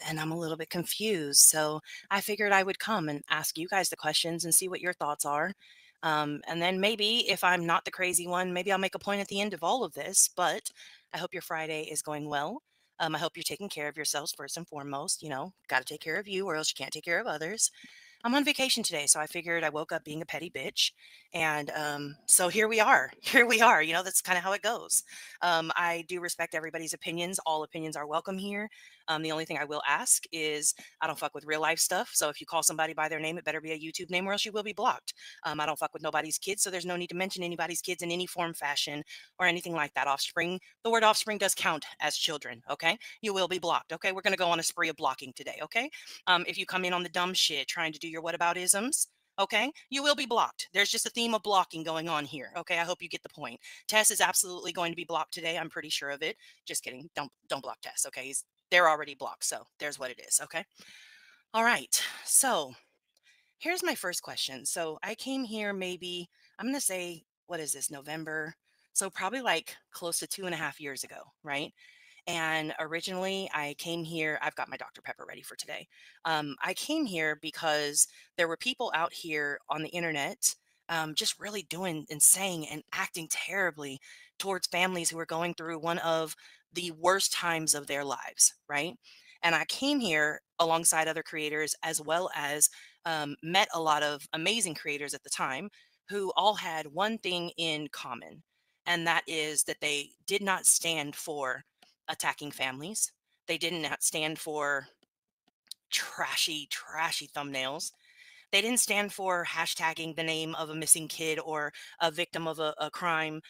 and I'm a little bit confused. So I figured I would come and ask you guys the questions and see what your thoughts are. And then maybe if I'm not the crazy one, maybe I'll make a point at the end of all of this. But I hope your Friday is going well. I hope you're taking care of yourselves first and foremost. Got to take care of you or else you can't take care of others. I'm on vacation today, so I figured I woke up being a petty bitch. And so here we are. Here we are. That's kind of how it goes. I do respect everybody's opinions. All opinions are welcome here. The only thing I will ask is I don't fuck with real life stuff. So if you call somebody by their name, it better be a YouTube name or else you will be blocked. I don't fuck with nobody's kids, so there's no need to mention anybody's kids in any form, fashion, or anything like that. Offspring, the word offspring does count as children, okay? You will be blocked, okay? We're going to go on a spree of blocking today, okay? If you come in on the dumb shit trying to do your whataboutisms, okay, you will be blocked. There's just a theme of blocking going on here. Okay, I hope you get the point. Tess is absolutely going to be blocked today. I'm pretty sure of it. Just kidding. Don't block Tess. Okay, they're already blocked. So there's what it is. Okay. All right. So here's my first question. So I came here maybe I'm gonna say what is this November? So probably like close to 2.5 years ago, right? And originally, I came here. I've got my Dr. Pepper ready for today. I came here because there were people out here on the internet just really doing and saying and acting terribly towards families who are going through one of the worst times of their lives, right? And I came here alongside other creators as well as met a lot of amazing creators at the time who all had one thing in common. And that is that they did not stand for attacking families. They did not stand for trashy thumbnails. They didn't stand for hashtagging the name of a missing kid or a victim of a crime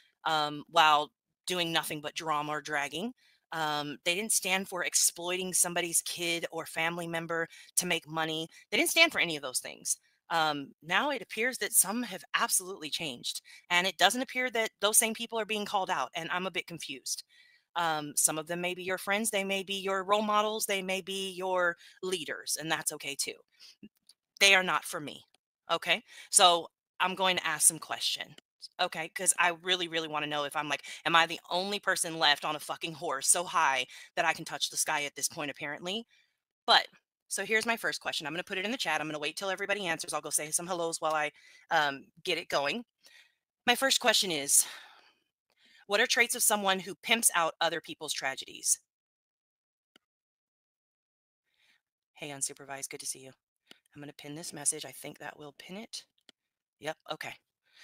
while doing nothing but drama or dragging. They didn't stand for exploiting somebody's kid or family member to make money. They didn't stand for any of those things. Now it appears that some have absolutely changed, and it doesn't appear that those same people are being called out. And I'm a bit confused. Some of them may be your friends, they may be your role models, they may be your leaders, and that's okay too. They are not for me. Okay. So I'm going to ask some questions. Okay. Because I really, really want to know if I'm like, am I the only person left on a fucking horse so high that I can touch the sky at this point, apparently? But so here's my first question. I'm going to put it in the chat. I'm going to wait till everybody answers. I'll go say some hellos while I get it going. My first question is, what are traits of someone who pimps out other people's tragedies? Hey, unsupervised. Good to see you. I'm going to pin this message. I think that will pin it. Yep. Okay.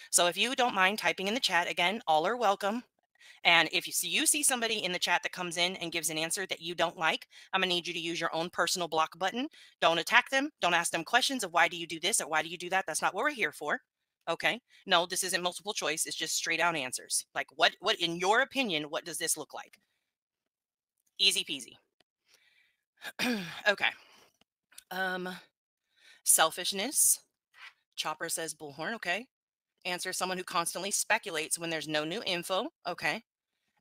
So if you don't mind typing in the chat, again, all are welcome. And if you see somebody in the chat that comes in and gives an answer that you don't like, I'm gonna need you to use your own personal block button. Don't attack them. Don't ask them questions of why do you do this or why do you do that. That's not what we're here for. Okay. No, this isn't multiple choice. It's just straight out answers. Like what in your opinion, what does this look like? Easy peasy. Okay. Um, selfishness. Chopper says bullhorn. Okay. Answer someone who constantly speculates when there's no new info. Okay.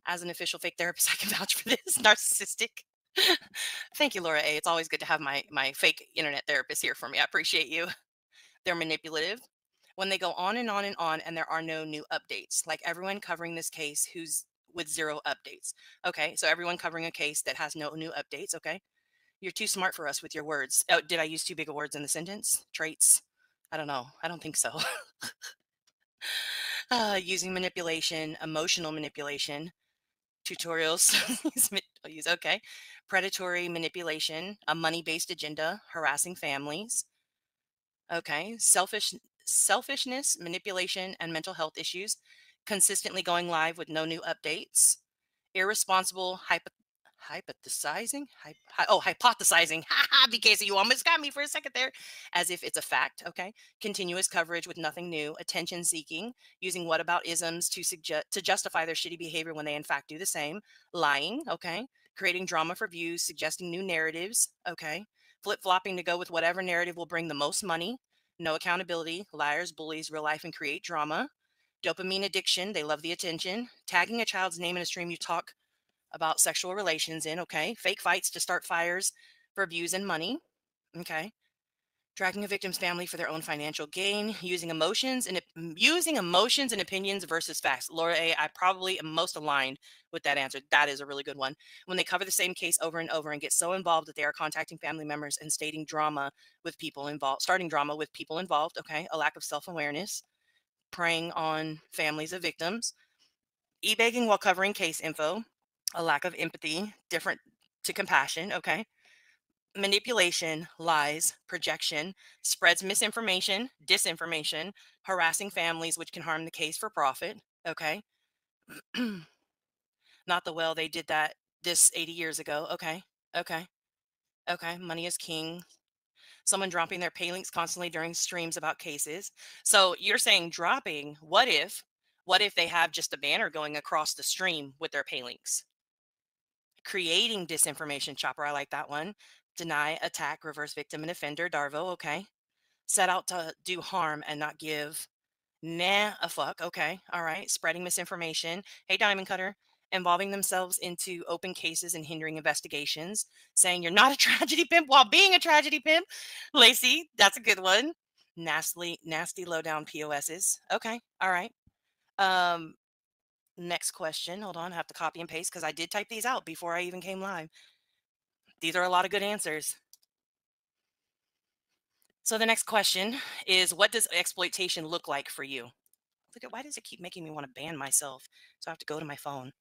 As an official fake therapist, I can vouch for this. Narcissistic. Thank you, Laura A. It's always good to have my fake internet therapist here for me. I appreciate you. They're manipulative. When they go on and on and on and there are no new updates, like everyone covering this case who's with zero updates. Okay, so everyone covering a case that has no new updates. Okay, you're too smart for us with your words. Oh, did I use too big of words in the sentence? Traits? I don't know. I don't think so. Using manipulation, emotional manipulation, tutorials. Okay. Predatory manipulation, a money-based agenda, harassing families. Okay. Selfishness, manipulation, and mental health issues. Consistently going live with no new updates. Irresponsible hypothesizing. Hypothesizing. Ha ha, BKC, you almost got me for a second there. As if it's a fact. Okay. Continuous coverage with nothing new. Attention seeking, using whataboutisms to justify their shitty behavior when they in fact do the same. Lying. Okay. Creating drama for views, suggesting new narratives. Okay. Flip flopping to go with whatever narrative will bring the most money. No accountability. Liars, bullies, real life, and create drama. Dopamine addiction. They love the attention. Tagging a child's name in a stream you talk about sexual relations in. Okay. Fake fights to start fires for views and money. Okay. Dragging a victim's family for their own financial gain, using emotions and opinions versus facts. Laura A, I probably am most aligned with that answer. That is a really good one. When they cover the same case over and over and get so involved that they are contacting family members and starting drama with people involved. Okay. A lack of self-awareness, preying on families of victims, e-begging while covering case info, a lack of empathy, different to compassion. Okay. Manipulation, lies, projection, spreads misinformation, disinformation, harassing families, which can harm the case for profit. Okay. Not the well, they did that this 80 years ago. Okay. Okay. Okay. Money is king. Someone dropping their pay links constantly during streams about cases. So you're saying dropping, what if they have just a banner going across the stream with their pay links? Creating disinformation, Chopper. I like that one. Deny, attack, reverse victim and offender, Darvo. Okay. Set out to do harm and not give a fuck. Okay. All right. Spreading misinformation. Hey, Diamond Cutter. Involving themselves into open cases and hindering investigations. Saying you're not a tragedy pimp while being a tragedy pimp. Lacey, that's a good one. Nasty low down POSs. Okay. All right. Um, Next question. Hold on. I have to copy and paste because I did type these out before I even came live. These are a lot of good answers. So the next question is, what does exploitation look like for you? Look at, why does it keep making me want to ban myself? So I have to go to my phone,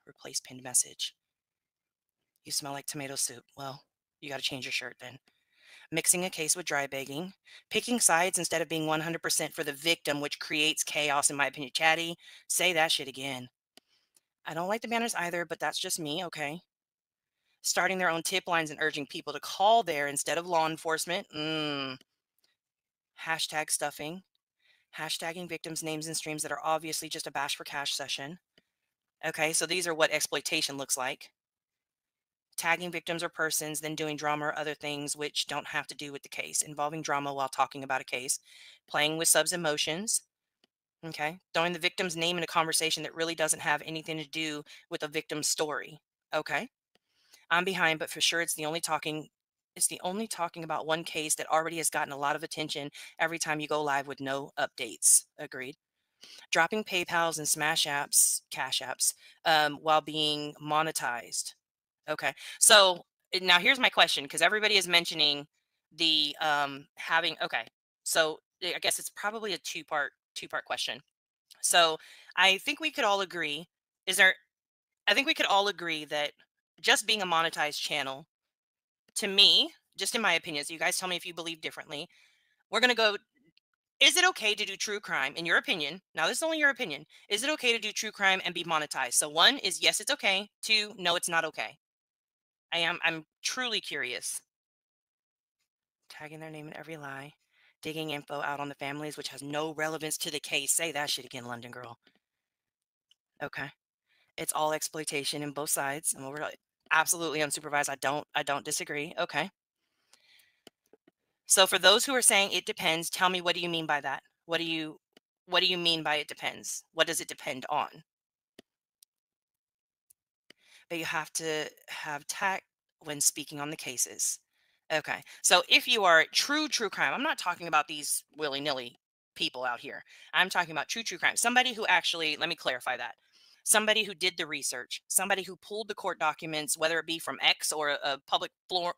replace pinned message. You smell like tomato soup. Well, you got to change your shirt then. Mixing a case with dry begging, picking sides instead of being 100% for the victim, which creates chaos, in my opinion. Chatty, say that shit again. I don't like the banners either, but that's just me. Okay. Starting their own tip lines and urging people to call there instead of law enforcement. Hashtag stuffing. Hashtagging victims' names in streams that are obviously just a bash for cash session. Okay, so these are what exploitation looks like. Tagging victims or persons, then doing drama or other things which don't have to do with the case. Involving drama while talking about a case. Playing with subs' emotions. Okay, throwing the victim's name in a conversation that really doesn't have anything to do with the victim's story. Okay, I'm behind, but for sure it's the only talking about one case that already has gotten a lot of attention every time you go live with no updates. Agreed. Dropping PayPal's and Cash Apps, while being monetized. Okay. So now here's my question, because everybody is mentioning the having. Okay. So I guess it's probably a two part question. So I think we could all agree. Is there? I think we could all agree that just being a monetized channel, to me, just in my opinion, so you guys tell me if you believe differently. We're gonna go. Is it okay to do true crime, in your opinion? Now, this is only your opinion. Is it okay to do true crime and be monetized? So one is yes, it's okay. Two, no, it's not okay. I'm truly curious. Tagging their name in every lie, digging info out on the families, which has no relevance to the case. Say that shit again, London girl. Okay. It's all exploitation in both sides. And we're absolutely unsupervised. I don't disagree. Okay. So for those who are saying it depends, tell me, what do you mean by that? What do you mean by it depends? What does it depend on? But you have to have tact when speaking on the cases. Okay. So if you are true crime, I'm not talking about these willy-nilly people out here. I'm talking about true crime. Somebody who actually, let me clarify that. Somebody who did the research, somebody who pulled the court documents, whether it be from X or a public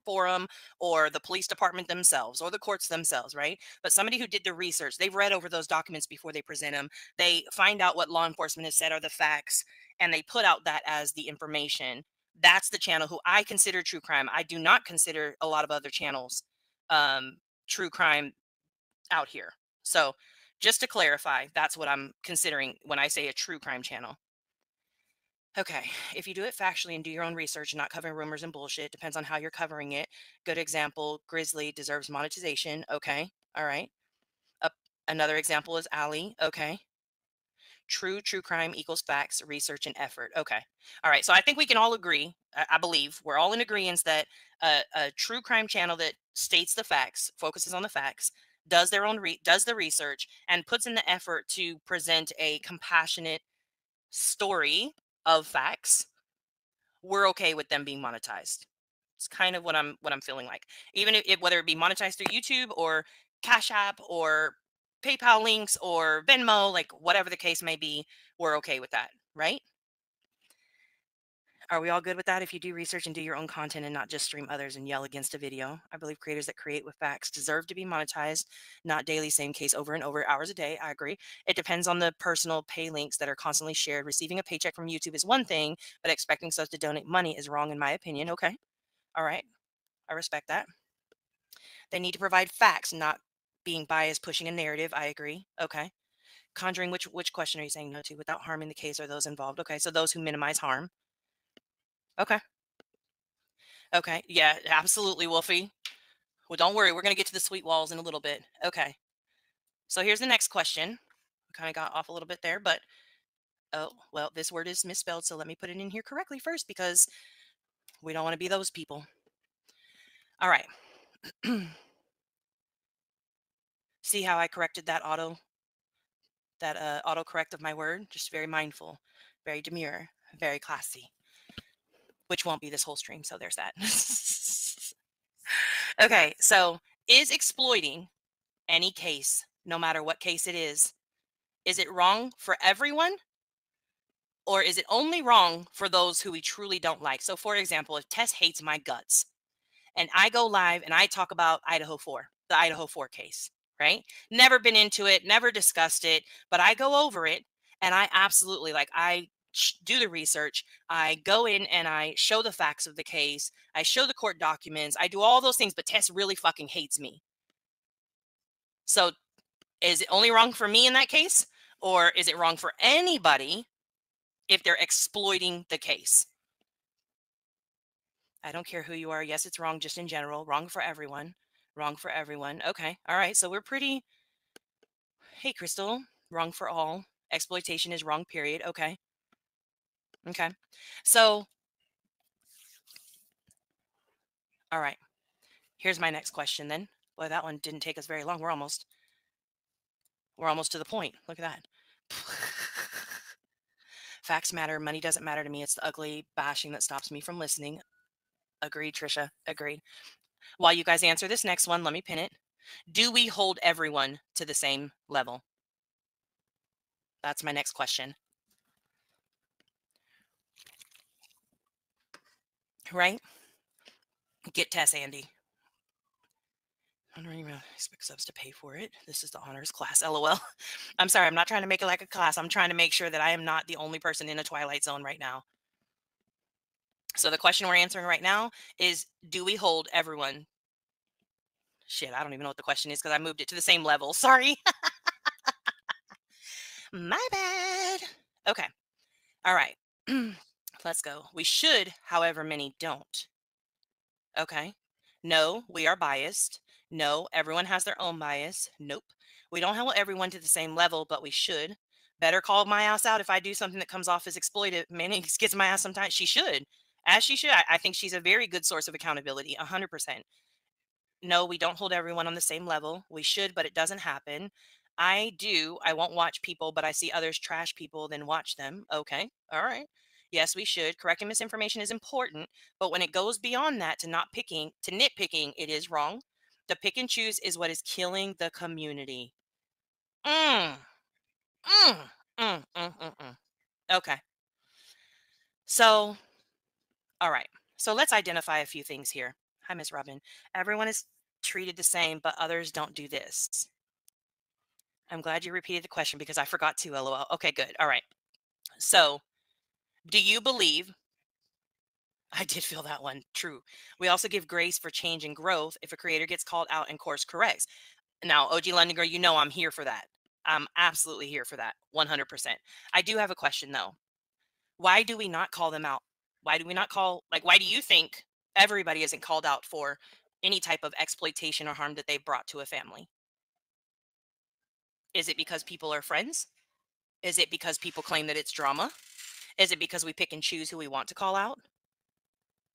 forum or the police department themselves or the courts themselves, right? But somebody who did the research, they've read over those documents before they present them. They find out what law enforcement has said are the facts, and they put out that as the information. That's the channel who I consider true crime. I do not consider a lot of other channels true crime out here. So just to clarify, that's what I'm considering when I say a true crime channel. Okay, if you do it factually and do your own research and not covering rumors and bullshit, depends on how you're covering it. Good example, Grizzly deserves monetization. Okay, all right. Uh, Another example is Ali. Okay. True crime equals facts, research, and effort. Okay. All right. So I think we can all agree, I believe we're all in agreement that a true crime channel that states the facts, focuses on the facts, does the research, and puts in the effort to present a compassionate story of facts, we're okay with them being monetized. It's kind of what I'm feeling like. Even if whether it be monetized through YouTube or Cash App or PayPal links or Venmo, like whatever the case may be, we're okay with that, right? Are we all good with that? If you do research and do your own content and not just stream others and yell against a video, I believe creators that create with facts deserve to be monetized, not daily same case over and over, hours a day. I agree. It depends on the personal pay links that are constantly shared. Receiving a paycheck from YouTube is one thing, but expecting subs to donate money is wrong in my opinion. Okay. All right. I respect that. They need to provide facts, not being biased, pushing a narrative. I agree. Okay. Conjuring, which question are you saying no to without harming the case or those involved? Okay. So those who minimize harm. Okay. Okay. Yeah, absolutely, Wolfie. Well, don't worry. We're going to get to the sweet walls in a little bit. Okay. So here's the next question. We kind of got off a little bit there, but oh, well, this word is misspelled. So let me put it in here correctly first because we don't want to be those people. All right. See how I corrected that autocorrect of my word? Just very mindful, very demure, very classy, which won't be this whole stream. So there's that. Okay. So is exploiting any case, no matter what case it is it wrong for everyone? Or is it only wrong for those who we truly don't like? So, for example, if Tess hates my guts and I go live and I talk about Idaho 4, the Idaho 4 case, right? Never been into it, never discussed it, but I go over it and I absolutely like, do the research. I go in and I show the facts of the case. I show the court documents. I do all those things, but Tess really fucking hates me. So, is it only wrong for me in that case? Or is it wrong for anybody if they're exploiting the case? I don't care who you are. Yes, it's wrong just in general. Wrong for everyone. Wrong for everyone. Okay. All right. So we're pretty. Hey, Crystal. Wrong for all. Exploitation is wrong, period. Okay. Okay. So, all right. Here's my next question then. Boy, that one didn't take us very long. We're almost to the point. Look at that. Facts matter. Money doesn't matter to me. It's the ugly bashing that stops me from listening. Agreed, Trisha. Agreed. While you guys answer this next one, let me pin it. Do we hold everyone to the same level? That's my next question. Right? Get Tess, Andy. I don't even expect subs to pay for it. This is the honors class. LOL. I'm sorry. I'm not trying to make it like a class. I'm trying to make sure that I am not the only person in a twilight zone right now. So the question we're answering right now is, do we hold everyone? Shit, I don't even know what the question is because I moved it to the same level. Sorry. My bad. Okay. All right. Let's go. We should, however, many don't. Okay. No, we are biased. No, everyone has their own bias. Nope. We don't hold everyone to the same level, but we should. Better call my ass out if I do something that comes off as exploitive. Manny gets my ass sometimes. She should, as she should. I think she's a very good source of accountability, 100%. No, we don't hold everyone on the same level. We should, but it doesn't happen. I do. I won't watch people, but I see others trash people, then watch them. Okay. All right. Yes, we should. Correcting misinformation is important, but when it goes beyond that to nitpicking, it is wrong. The pick and choose is what is killing the community. Mm, mm, mm. Okay. So, all right. So let's identify a few things here. Hi, Miss Robin. Everyone is treated the same, but others don't do this. I'm glad you repeated the question because I forgot to, LOL. Okay, good. All right. So, do you believe I did feel that one? True. We also give grace for change and growth if a creator gets called out and course corrects. Now, OG London Girl, you know I'm here for that. I'm absolutely here for that. 100%. I do have a question though. Why do we not call them out? Why do we not why do you think everybody isn't called out for any type of exploitation or harm that they've brought to a family? Is it because people are friends? Is it because people claim that it's drama? Is it because we pick and choose who we want to call out?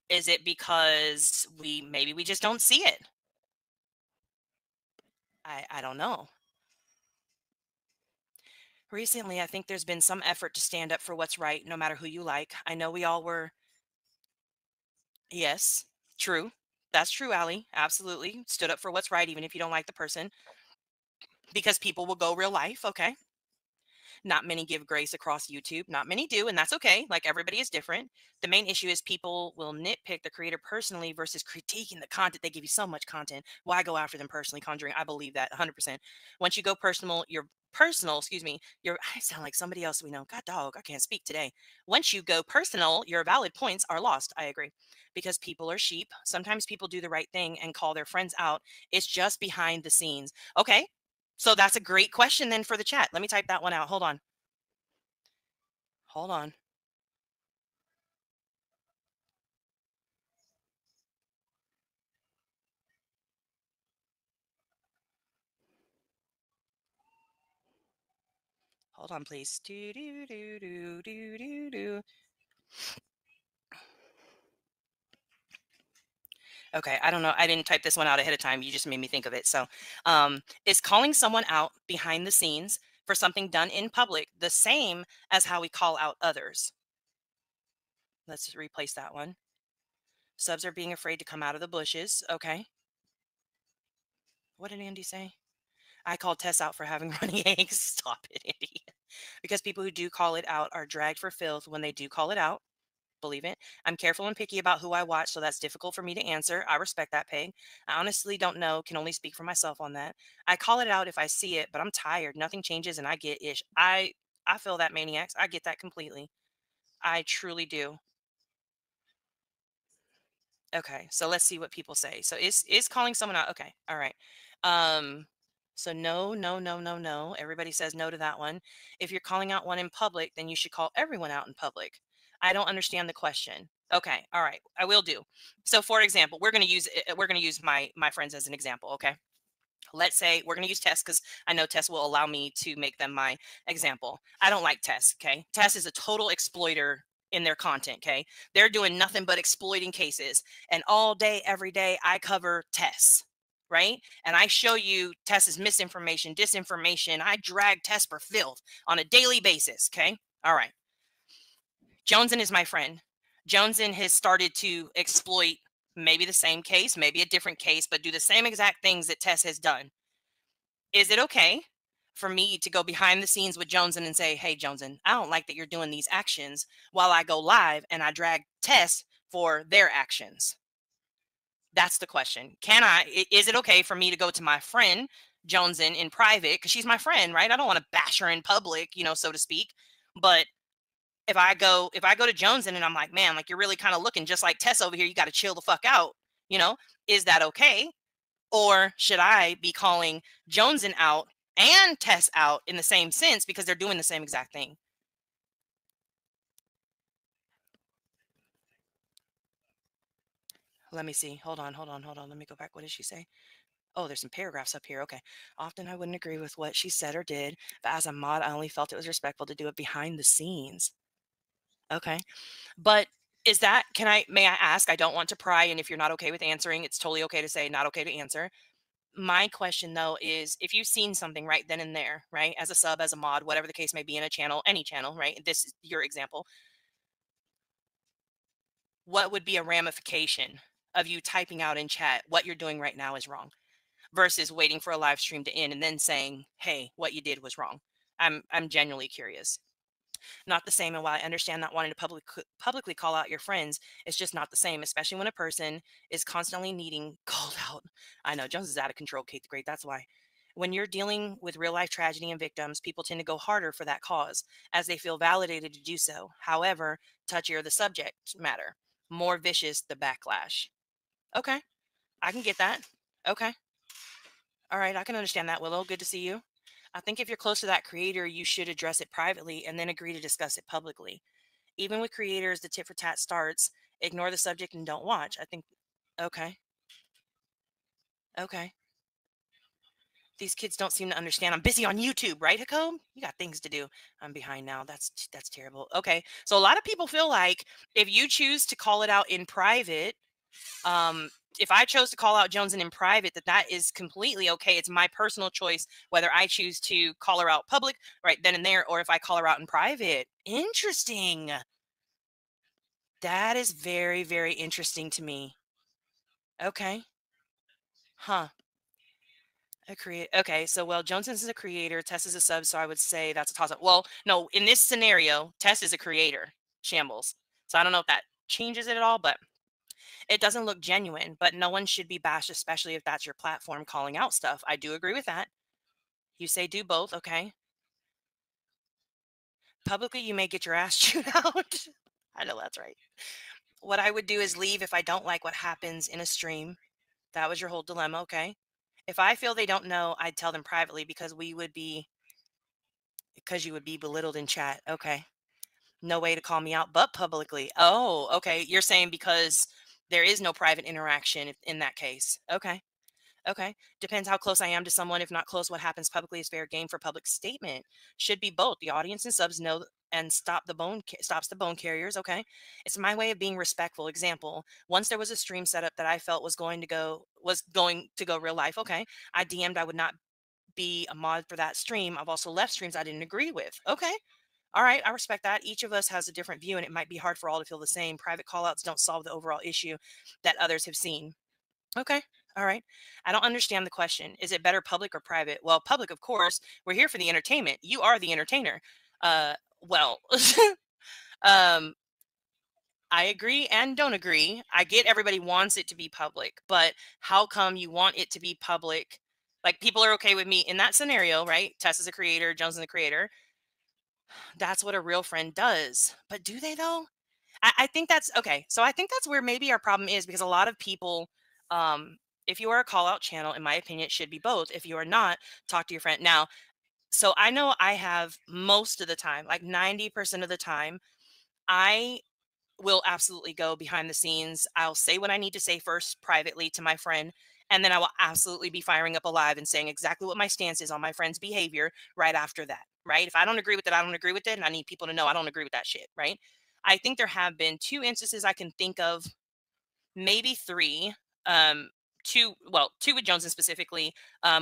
Is it because we just don't see it? I don't know. Recently, I think there's been some effort to stand up for what's right, no matter who you like. I know we all were, yes. True. That's true, Allie. Absolutely. Stood up for what's right, even if you don't like the person, because people will go real life. Okay. Not many give grace across YouTube. Not many do, and that's okay. Like everybody is different. The main issue is people will nitpick the creator personally versus critiquing the content. They give you so much content. Why go after them personally? Conjuring, I believe that 100%. Once you go personal, your personal, excuse me, your I sound like somebody else we know. God dog, I can't speak today. Once you go personal, your valid points are lost. I agree. Because people are sheep. Sometimes people do the right thing and call their friends out. It's just behind the scenes. Okay. So that's a great question then for the chat. Let me type that one out. Hold on. Hold on. Hold on, please. Do, do, do, do, do, do, do. Okay, I don't know. I didn't type this one out ahead of time. You just made me think of it. So, is calling someone out behind the scenes for something done in public the same as how we call out others? Let's replace that one. Subs are being afraid to come out of the bushes. Okay. What did Andy say? I called Tess out for having runny eggs. Stop it, Andy. Because people who do call it out are dragged for filth when they do call it out. Believe it. I'm careful and picky about who I watch, so that's difficult for me to answer. I respect that, Peg. I honestly don't know, can only speak for myself on that. I call it out if I see it, but I'm tired. Nothing changes and I get ish. I feel that, maniacs. I get that completely. I truly do. Okay, so let's see what people say. So is calling someone out? Okay, all right. Um, so no, no, no, no, no. Everybody says no to that one. If you're calling out one in public, then you should call everyone out in public. I don't understand the question. Okay, all right, I will do. So for example, we're gonna use my friends as an example. Okay, let's say we're going to use Tess because I know Tess will allow me to make them my example. I don't like Tess. Okay. Tess is a total exploiter in their content. Okay. They're doing nothing but exploiting cases. And all day, every day, I cover Tess. Right. And I show you Tess's misinformation, disinformation. I drag Tess for filth on a daily basis. Okay. All right. Joneson is my friend. Joneson has started to exploit maybe the same case, maybe a different case, but do the same exact things that Tess has done. Is it okay for me to go behind the scenes with Joneson and say, hey, Joneson, I don't like that you're doing these actions while I go live and I drag Tess for their actions? That's the question. Is it okay for me to go to my friend Joneson in private? Because she's my friend, right? I don't want to bash her in public, so to speak. But if I go to Joneson and I'm like, man, like you're really kind of looking just like Tess over here, you got to chill the fuck out, you know, is that okay? Or should I be calling Joneson out and Tess out in the same sense because they're doing the same exact thing? Let me see. Hold on, hold on, hold on. Let me go back. What did she say? Oh, there's some paragraphs up here. Okay. Often I wouldn't agree with what she said or did, but as a mod, I only felt it was respectful to do it behind the scenes. Okay. But may I ask? I don't want to pry. And if you're not okay with answering, it's totally okay to say not okay to answer. My question though is if you've seen something right then and there, right, as a sub, as a mod, whatever the case may be in a channel, any channel, right, this is your example, what would be a ramification of you typing out in chat what you're doing right now is wrong versus waiting for a live stream to end and then saying, hey, what you did was wrong? I'm genuinely curious. Not the same. And while I understand not wanting to publicly call out your friends, it's just not the same, especially when a person is constantly needing called out. I know Jones is out of control, Kate the Great. That's why. When you're dealing with real life tragedy and victims, people tend to go harder for that cause as they feel validated to do so. However, touchier the subject matter, more vicious the backlash. Okay, I can get that. Okay. All right, I can understand that, Willow. Good to see you. I think if you're close to that creator, you should address it privately and then agree to discuss it publicly. Even with creators, the tit for tat starts, ignore the subject and don't watch. I think, okay, okay. These kids don't seem to understand. I'm busy on YouTube, right, Hakob? You got things to do. I'm behind now. That's terrible. Okay, so a lot of people feel like if you choose to call it out in private, um, if I chose to call out Joneson in private, that is completely okay. It's my personal choice whether I choose to call her out public right then and there, or if I call her out in private. Interesting. That is very, very interesting to me. Okay. Huh. Okay, so well, Joneson's is a creator, Tess is a sub, so I would say that's a toss-up. Well, no, in this scenario, Tess is a creator, Shambles. So I don't know if that changes it at all, but it doesn't look genuine. But no one should be bashed, especially if that's your platform calling out stuff. I do agree with that. You say do both, okay? Publicly, you may get your ass chewed out. I know that's right. What I would do is leave if I don't like what happens in a stream. That was your whole dilemma, okay? If I feel they don't know, I'd tell them privately because you would be belittled in chat. Okay. No way to call me out but publicly. Oh, okay. You're saying because there is no private interaction in that case. Okay. Okay. Depends how close I am to someone. If not close, what happens publicly is fair game for public statement. Should be both. The audience and subs know and stops the bone carriers. Okay. It's my way of being respectful. Example, once there was a stream setup that I felt was going to go real life. Okay. I DM'd I would not be a mod for that stream. I've also left streams I didn't agree with. Okay. All right. I respect that. Each of us has a different view and it might be hard for all to feel the same. Private callouts don't solve the overall issue that others have seen. Okay. All right. I don't understand the question. Is it better public or private? Well, public, of course. We're here for the entertainment. You are the entertainer. Well, um, I agree and don't agree. I get everybody wants it to be public, but how come you want it to be public? Like people are okay with me in that scenario, right? Tess is a creator, Jones is a creator. That's what a real friend does. But do they though? I think that's okay. So I think that's where maybe our problem is because a lot of people, if you are a call out channel, in my opinion, it should be both. If you are not, talk to your friend. Now, so I know I have most of the time, like 90% of the time, I will absolutely go behind the scenes. I'll say what I need to say first privately to my friend. And then I will absolutely be firing up a live and saying exactly what my stance is on my friend's behavior right after that. Right. If I don't agree with it, I don't agree with it. And I need people to know I don't agree with that shit. Right. I think there have been two instances I can think of, maybe three. Um, two with Johnson specifically,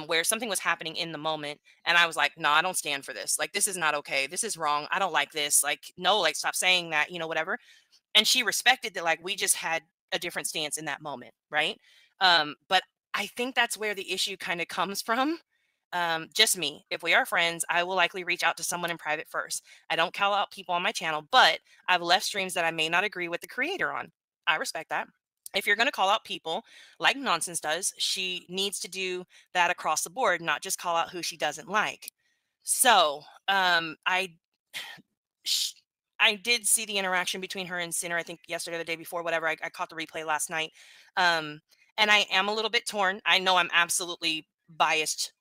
where something was happening in the moment, and I was like, "No, I don't stand for this. Like, this is not okay. This is wrong. I don't like this. Like, no, like, stop saying that. Whatever." And she respected that, like, we just had a different stance in that moment, right? But I think that's where the issue kind of comes from. Just me. If we are friends, I will likely reach out to someone in private first. I don't call out people on my channel, but I've left streams that I may not agree with the creator on. I respect that. If you're going to call out people like Nonsense does, she needs to do that across the board, not just call out who she doesn't like. So sh- I did see the interaction between her and Sinner, I think yesterday or the day before, whatever. I caught the replay last night. Um, and I am a little bit torn. I know I'm absolutely biased,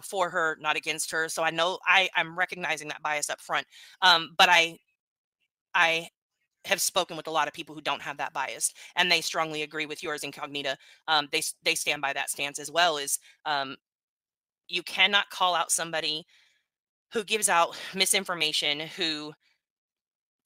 for her, not against her. So I know I'm recognizing that bias up front. But I have spoken with a lot of people who don't have that bias, and they strongly agree with yours, Incognita. They stand by that stance as well. Is you cannot call out somebody who gives out misinformation, who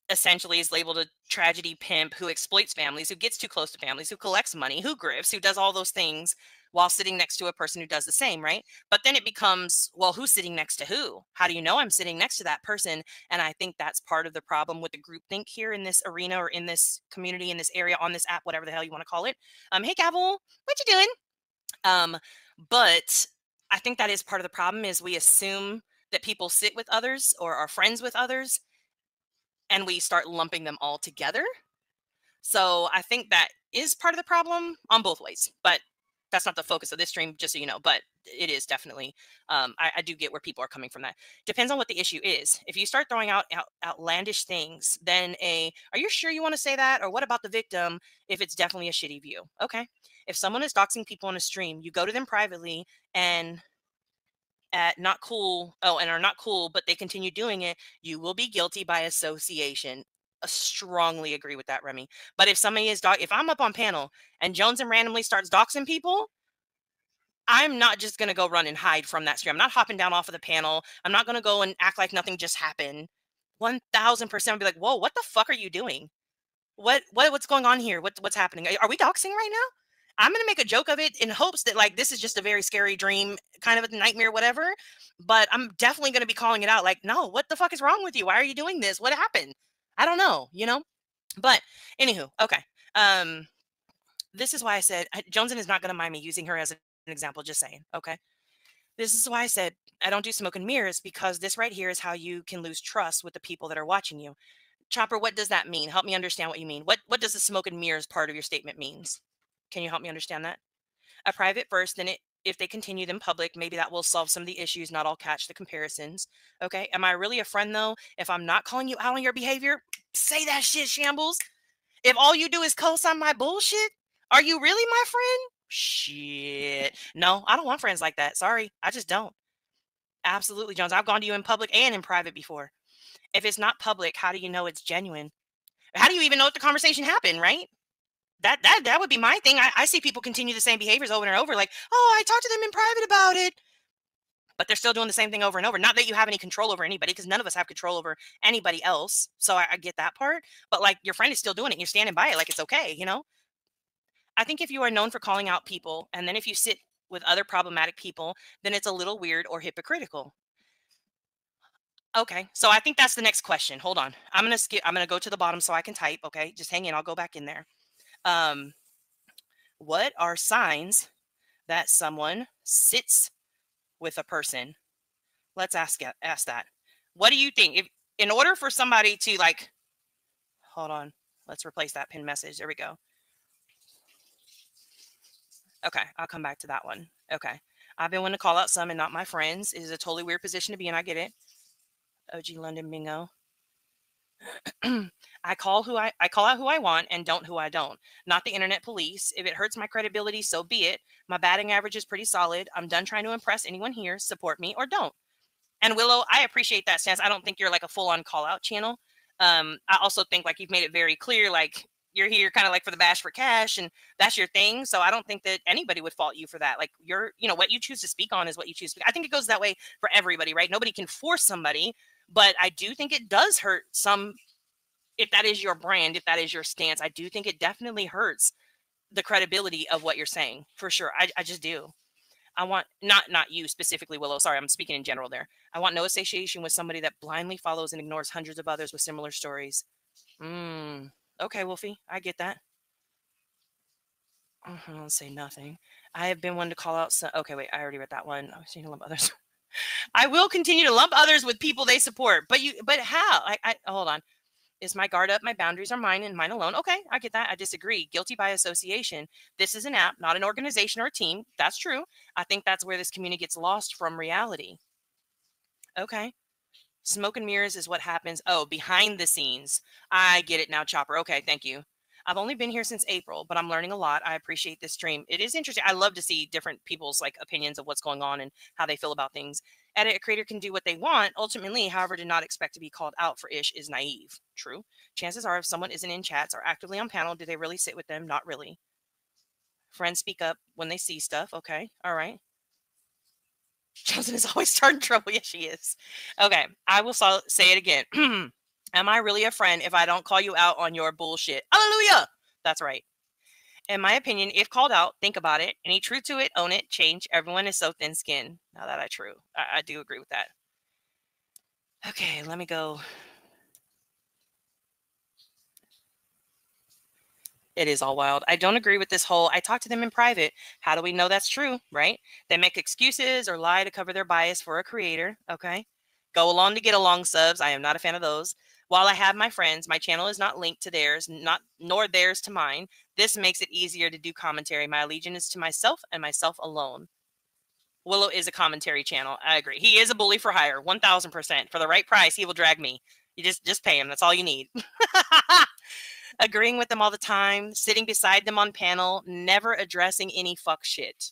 essentially is labeled a tragedy pimp, who exploits families, who gets too close to families, who collects money, who grifts, who does all those things while sitting next to a person who does the same, right? But then it becomes, well, who's sitting next to who? How do you know I'm sitting next to that person? And I think that's part of the problem with the groupthink here in this arena or in this community, in this area, on this app, whatever the hell you want to call it. Hey, Gavel, what you doing? But I think that is part of the problem is we assume that people sit with others or are friends with others and we start lumping them all together. So I think that is part of the problem on both ways, but that's not the focus of this stream, just so you know. But it is definitely, I do get where people are coming from. That depends on what the issue is. If you start throwing out outlandish things, then are you sure you want to say that? Or what about the victim if it's definitely a shitty view? Okay. If someone is doxing people on a stream, you go to them privately and at not cool, and are not cool, but they continue doing it, you will be guilty by association. Strongly agree with that, Remy. But if somebody if I'm up on panel and Jones and randomly starts doxing people, I'm not just gonna go run and hide from that stream. I'm not hopping down off of the panel. I'm not gonna go and act like nothing just happened. 1000% I'll be like, whoa, what the fuck are you doing? What's going on here? What's happening? Are we doxing right now? I'm gonna make a joke of it in hopes that like this is just a very scary dream, kind of a nightmare, whatever. But I'm definitely gonna be calling it out. Like, no, what the fuck is wrong with you? Why are you doing this? What happened? I don't know, But anywho, okay. Um, This is why I said Joneson is not going to mind me using her as an example, just saying. Okay. This is why I said I don't do smoke and mirrors, because this right here is how you can lose trust with the people that are watching you. Chopper, what does that mean? Help me understand what you mean. What does the smoke and mirrors part of your statement means? Can you help me understand that? A private first, then if they continue them public, maybe that will solve some of the issues. Not all catch the comparisons. Okay. Am I really a friend though? If I'm not calling you out on your behavior, say that shit, Shambles. If all you do is co-sign my bullshit, are you really my friend? Shit. No, I don't want friends like that. Sorry. I just don't. Absolutely, Jones. I've gone to you in public and in private before. If it's not public, how do you know it's genuine? How do you even know if the conversation happened, right? That would be my thing. I see people continue the same behaviors over and over, like, oh, I talked to them in private about it. But they're still doing the same thing over and over. Not that you have any control over anybody, because none of us have control over anybody else. So I get that part. But like, your friend is still doing it and you're standing by it like it's okay, you know? I think if you are known for calling out people, and then if you sit with other problematic people, then it's a little weird or hypocritical. Okay, so I think that's the next question. Hold on. I'm gonna skip. I'm gonna go to the bottom so I can type. Okay, just hang in. I'll go back in there. Um, what are signs that someone sits with a person? Let's ask that. What do you think? If in order for somebody to like, hold on. Let's replace that pin message. There we go. Okay, I'll come back to that one. Okay, I've been wanting to call out some and not my friends. It is a totally weird position to be in. I get it. OG London Mingo. I call out who I want and don't who I don't. Not the internet police. If it hurts my credibility, so be it. My batting average is pretty solid. I'm done trying to impress anyone here. Support me or don't. And Willow, I appreciate that stance. I don't think you're like a full-on call-out channel. I also think like you've made it very clear, like you're here kind of like for the bash for cash, and that's your thing. So I don't think that anybody would fault you for that. Like what you choose to speak on is what you choose to speak. I think it goes that way for everybody, right? Nobody can force somebody, but I do think it does hurt some. If that is your brand, if that is your stance, I do think it definitely hurts the credibility of what you're saying, for sure. I just do. I want not you specifically, Willow. Sorry, I'm speaking in general there. I want no association with somebody that blindly follows and ignores hundreds of others with similar stories. Okay, Wolfie, I get that. I'll say nothing. I have been one to call out some. Okay, wait, I already read that one. I was trying to lump others. I will continue to lump others with people they support, but how? I hold on. Is my guard up? My boundaries are mine and mine alone. Okay, I get that. I disagree. Guilty by association. This is an app, not an organization or a team. That's true. I think that's where this community gets lost from reality. Okay. Smoke and mirrors is what happens. Oh, behind the scenes. I get it now, Chopper. Okay, thank you. I've only been here since April, but I'm learning a lot. I appreciate this stream. It is interesting. I love to see different people's like opinions of what's going on and how they feel about things. A creator can do what they want. Ultimately, however, to not expect to be called out for ish is naive. True. Chances are, if someone isn't in chats or actively on panel, do they really sit with them? Not really. Friends speak up when they see stuff. Okay. All right. Johnson is always starting trouble. Yes, she is. Okay. I will say it again. Am I really a friend if I don't call you out on your bullshit? Hallelujah. That's right. In my opinion, if called out, think about it. Any truth to it, own it, change. Everyone is so thin skinned. Now that I do agree with that. Okay, let me go. It is all wild. I don't agree with this whole, I talk to them in private. How do we know that's true, right? They make excuses or lie to cover their bias for a creator, okay? Go along to get along subs. I am not a fan of those. While I have my friends, my channel is not linked to theirs, nor theirs to mine. This makes it easier to do commentary. My allegiance is to myself and myself alone. Willow is a commentary channel. I agree. He is a bully for hire, 1000%. For the right price, he will drag me. You just pay him. That's all you need. Agreeing with them all the time, sitting beside them on panel, never addressing any fuck shit.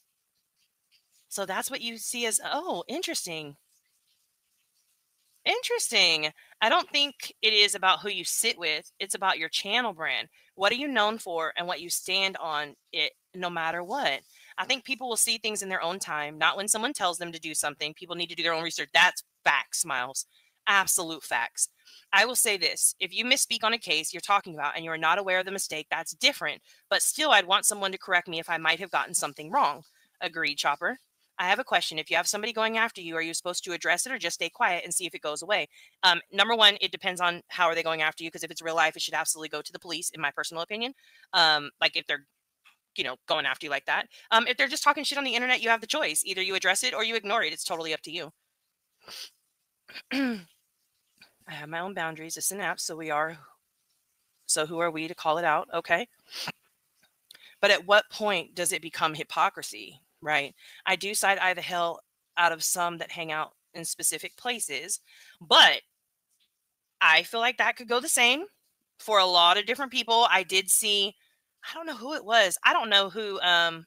So that's what you see as, oh, interesting. Interesting. I don't think it is about who you sit with. It's about your channel brand. What are you known for and what you stand on it no matter what. I think people will see things in their own time, not when someone tells them to do something. People need to do their own research. That's facts, Miles. Absolute facts. I will say this. If you misspeak on a case you're talking about and you're not aware of the mistake, that's different. But still, I'd want someone to correct me if I might have gotten something wrong. Agreed, Chopper. I have a question. If you have somebody going after you, are you supposed to address it or just stay quiet and see if it goes away? Number one, it depends on how are they going after you, because if it's real life, it should absolutely go to the police, in my personal opinion. Like if they're going after you like that. If they're just talking shit on the internet, you have the choice. Either you address it or you ignore it. It's totally up to you. I have my own boundaries. It's an app, so who are we to call it out? Okay. But at what point does it become hypocrisy, right? I do side eye the hell out of some that hang out in specific places, but I feel like that could go the same for a lot of different people. I did see, I don't know who it was. I don't know who I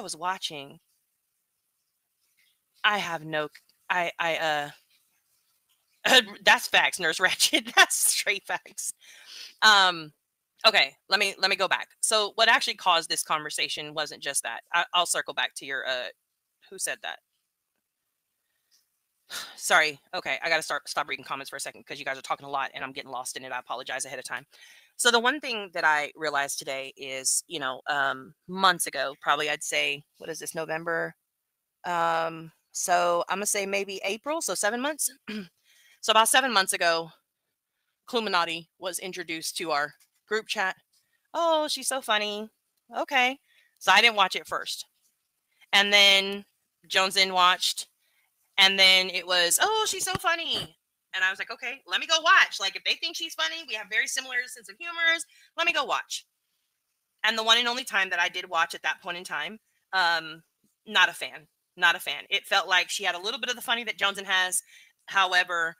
was watching. I have no, that's facts, Nurse Ratchet. That's straight facts. Okay, let me go back. So what actually caused this conversation wasn't just that. I'll circle back to your who said that. Sorry. Okay, I got to stop reading comments for a second because you guys are talking a lot and I'm getting lost in it. I apologize ahead of time. So the one thing that I realized today is, months ago, probably I'd say, what is this, November? So I'm gonna say maybe April, so 7 months. So about 7 months ago, Cluminati was introduced to our group chat. Oh, she's so funny. Okay. So I didn't watch it first. And then Jones in watched. And then it was, oh, she's so funny. And I was like, okay, let me go watch. Like, if they think she's funny, we have very similar sense of humors. Let me go watch. And the one and only time that I did watch at that point in time, not a fan. Not a fan. It felt like she had a little bit of the funny that Joneson has. However,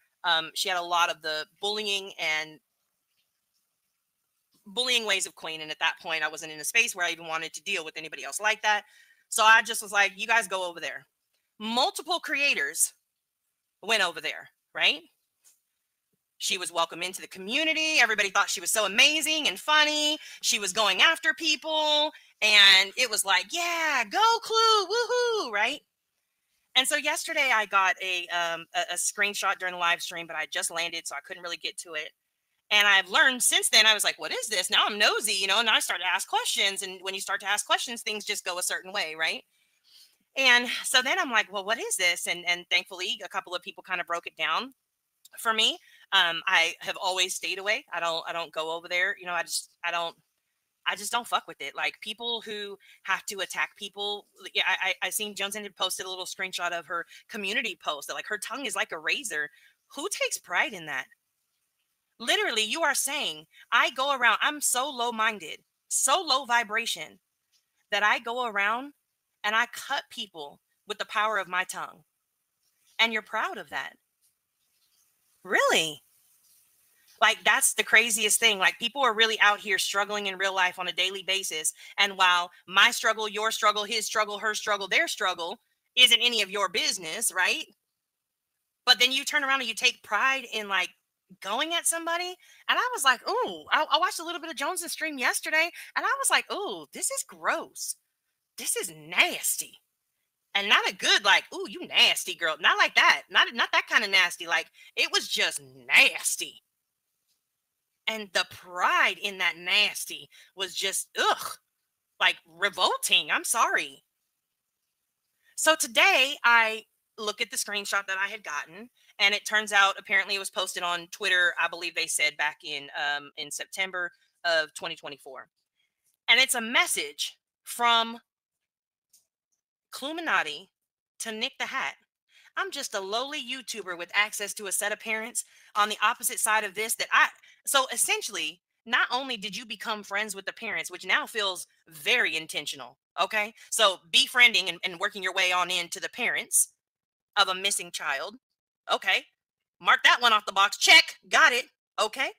she had a lot of the bullying ways of Queen. And at that point, I wasn't in a space where I even wanted to deal with anybody else like that. So I just was like, you guys go over there. Multiple creators went over there, right? She was welcome into the community. Everybody thought she was so amazing and funny. She was going after people. And it was like, yeah, go Clue, woohoo, right? And so yesterday I got a screenshot during the live stream, but I just landed, so I couldn't really get to it. And I've learned since then, I was like, what is this? Now I'm nosy, and I started to ask questions. And when you start to ask questions, things just go a certain way, right? And so then I'm like, well, what is this? And thankfully, a couple of people kind of broke it down for me. I have always stayed away. I don't go over there. I just don't fuck with it. Like, people who have to attack people. Yeah, I seen Jones had posted a little screenshot of her community post that, like, her tongue is like a razor. Who takes pride in that? Literally, you are saying, I go around, I'm so low minded, so low vibration that I go around and I cut people with the power of my tongue. And you're proud of that. Really? Like, that's the craziest thing. Like, people are really out here struggling in real life on a daily basis. And while my struggle, your struggle, his struggle, her struggle, their struggle isn't any of your business, right? But then you turn around and you take pride in, like, going at somebody. And I was like, ooh, I watched a little bit of Jones's stream yesterday. And I was like, ooh, this is gross. This is nasty. And not a good, like, ooh, you nasty girl. Not like that. Not that kind of nasty. Like, it was just nasty. And the pride in that nasty was just, ugh, like, revolting. I'm sorry. So today I look at the screenshot that I had gotten, and it turns out apparently it was posted on Twitter. I believe they said back in September of 2024. And it's a message from Cluminati to Nick the Hat. I'm just a lowly YouTuber with access to a set of parents on the opposite side of this so essentially, not only did you become friends with the parents, which now feels very intentional. Okay. So befriending and working your way on into the parents of a missing child. Okay. Mark that one off the box. Check. Got it. Okay.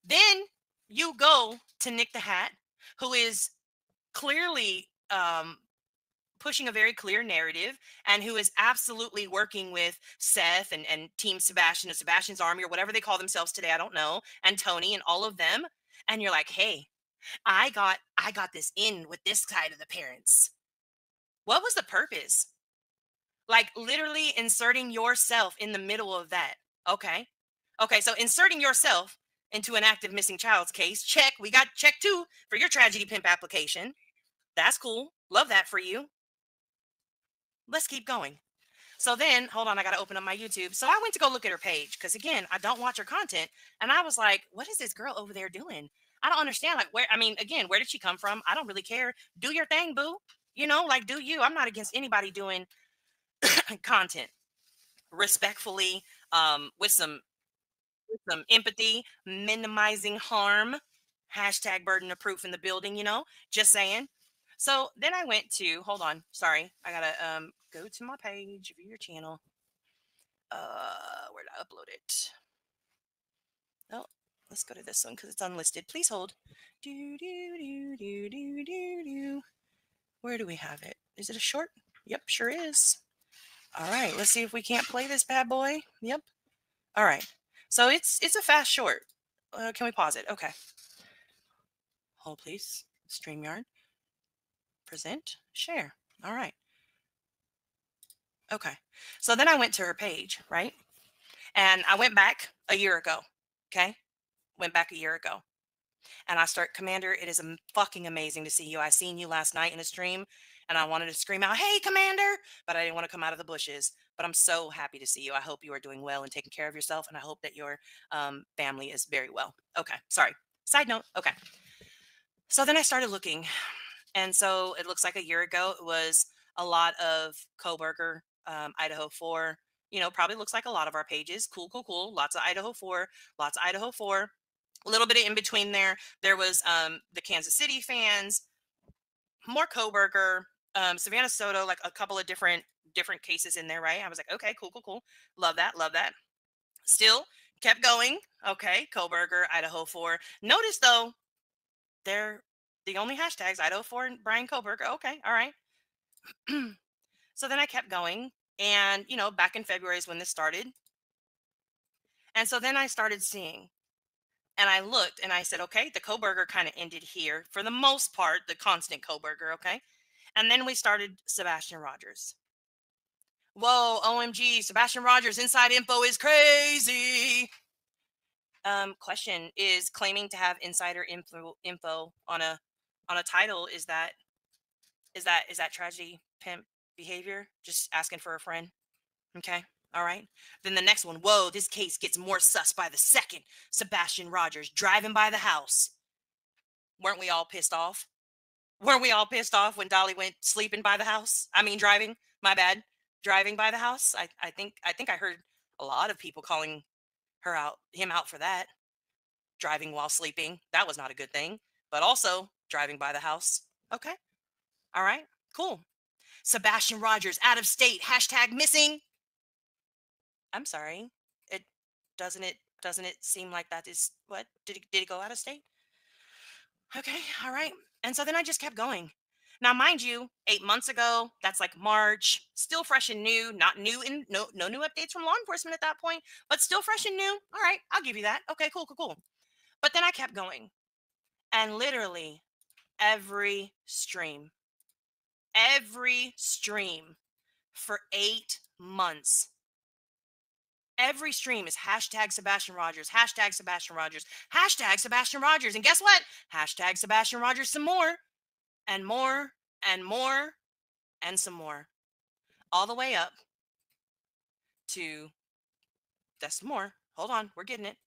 Then you go to Nick the Hat, who is clearly pushing a very clear narrative and who is absolutely working with Seth and Team Sebastian and Sebastian's Army, or whatever they call themselves today, I don't know, and Tony and all of them. And you're like, hey, I got this in with this side of the parents. What was the purpose? Like, literally inserting yourself in the middle of that. Okay. So inserting yourself into an active missing child's case. Check. We got check 2 for your tragedy pimp application. That's cool. Love that for you. Let's keep going. So then, hold on, I got to open up my YouTube. So I went to go look at her page because, again, I don't watch her content. And I was like, what is this girl over there doing? I don't understand. Like, where, I mean, again, where did she come from? I don't really care. Do your thing, boo. You know, like, do you. I'm not against anybody doing content respectfully, with some empathy, minimizing harm. Hashtag burden of proof in the building, you know, just saying. So then I went to, hold on, sorry, I gotta go to my page, view your channel. Where did I upload it? Oh, let's go to this one because it's unlisted. Please hold. Do do do do do do do. Where do we have it? Is it a short? Yep, sure is. All right, let's see if we can't play this bad boy. Yep. All right. So it's a fast short. Can we pause it? Okay. Hold please. StreamYard. Present. Share. All right. Okay. So then I went to her page, right? And I went back a year ago. Okay. Went back a year ago. And I start, Commander, it is fucking amazing to see you. I seen you last night in a stream and I wanted to scream out, hey, Commander, but I didn't want to come out of the bushes. But I'm so happy to see you. I hope you are doing well and taking care of yourself. And I hope that your family is very well. Okay. Sorry. Side note. Okay. So then I started looking. And so it looks like a year ago, it was a lot of Coburger, Idaho 4. You know, probably looks like a lot of our pages. Cool, cool, cool. Lots of Idaho 4, lots of Idaho 4. A little bit of in between there. There was the Kansas City fans, more Coburger, Savannah Soto, like a couple of different cases in there, right? I was like, okay, cool, cool, cool. Love that, love that. Still kept going. Okay, Coburger, Idaho 4. Notice though, they're the only hashtags Idaho 4 and Brian Coburger. Okay, all right. So then I kept going. And, you know, back in February is when this started. And so then I started seeing and I looked and I said, okay, the Coburger kind of ended here for the most part, the constant Coburger. Okay. And then we started Sebastian Rogers. Whoa, OMG, Sebastian Rogers inside info is crazy. Question is claiming to have insider info on a title. Is that tragedy pimp behavior? Just asking for a friend. Okay. All right. Then the next one. Whoa, this case gets more sus by the second. Sebastian Rogers driving by the house. Weren't we all pissed off? Weren't we all pissed off when Dolly went sleeping by the house? I mean, driving. My bad. Driving by the house. I think I heard a lot of people calling him out for that. Driving while sleeping. That was not a good thing. But also driving by the house. Okay. All right. Cool. Sebastian Rogers out of state. Hashtag missing. I'm sorry. It doesn't it seem like that is what did it go out of state? Okay, all right. And so then I just kept going. Now, mind you, 8 months ago, that's like March, still fresh and new, not new and no new updates from law enforcement at that point, but still fresh and new. All right, I'll give you that. Okay, cool, cool, cool. But then I kept going. And literally every stream for 8 months. Every stream is hashtag Sebastian Rogers, hashtag Sebastian Rogers, hashtag Sebastian Rogers. And guess what? Hashtag Sebastian Rogers some more and more and more and some more. All the way up to that's more. Hold on, we're getting it.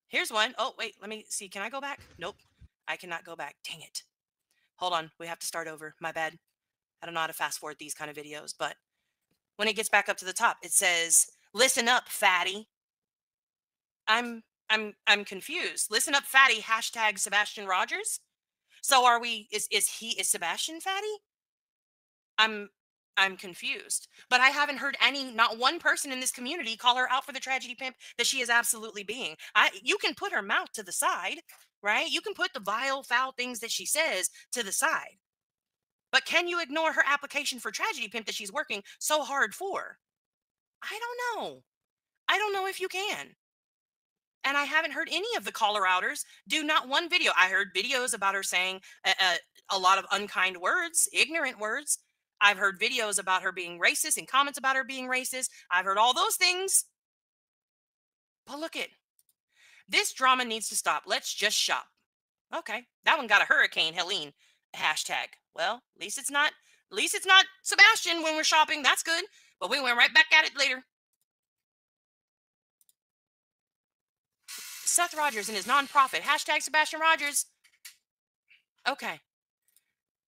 Here's one. Oh, wait, let me see. Can I go back? Nope. I cannot go back. Dang it. Hold on. We have to start over. My bad. I don't know how to fast forward these kind of videos, but when it gets back up to the top, it says, listen up, fatty. I'm confused. Listen up, fatty. Hashtag Sebastian Rogers. So are we? Is Sebastian fatty? I'm I'm confused. But I haven't heard not one person in this community call her out for the tragedy pimp that she is absolutely being. You can put her mouth to the side, right? You can put the vile, foul things that she says to the side. But can you ignore her application for tragedy pimp that she's working so hard for? I don't know. I don't know if you can. And I haven't heard any of the caller outers do not one video. I heard videos about her saying a lot of unkind words, ignorant words. I've heard videos about her being racist and comments about her being racist. I've heard all those things. But look it. This drama needs to stop. Let's just shop. Okay. That one got a Hurricane Helene hashtag. Well, at least it's not Sebastian when we're shopping. That's good. But we went right back at it later. Seth Rogers and his nonprofit. Hashtag Sebastian Rogers. Okay.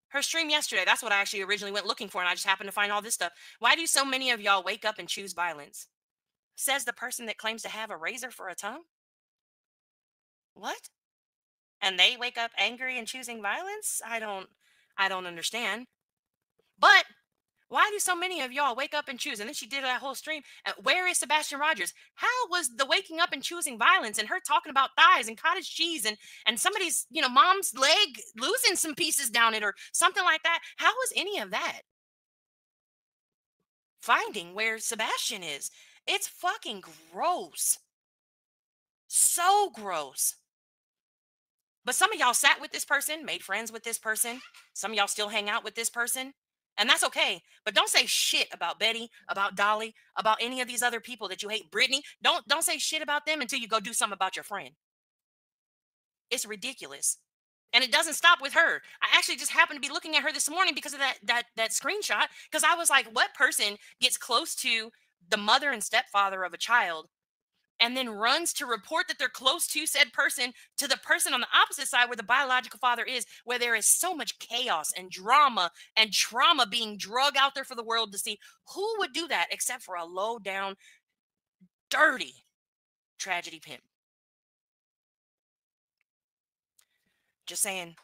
Her stream yesterday. That's what I actually originally went looking for, and I just happened to find all this stuff. Why do so many of y'all wake up and choose violence? Says the person that claims to have a razor for a tongue. What? And they wake up angry and choosing violence? I don't understand. But why do so many of y'all wake up and choose? And then she did that whole stream. Where is Sebastian Rogers? How was the waking up and choosing violence and her talking about thighs and cottage cheese and somebody's, mom's leg losing some pieces down it or something like that? How was any of that finding where Sebastian is? It's fucking gross. So gross. But some of y'all sat with this person, made friends with this person. Some of y'all still hang out with this person. And that's okay. But don't say shit about Betty, about Dolly, about any of these other people that you hate. Brittany. Don't say shit about them until you go do something about your friend. It's ridiculous. And it doesn't stop with her. I actually just happened to be looking at her this morning because of that screenshot. Because I was like, what person gets close to the mother and stepfather of a child and then runs to report that they're close to said person to the person on the opposite side where the biological father is, where there is so much chaos and drama and trauma being drug out there for the world to see? Who would do that except for a low down, dirty tragedy pimp? Just saying.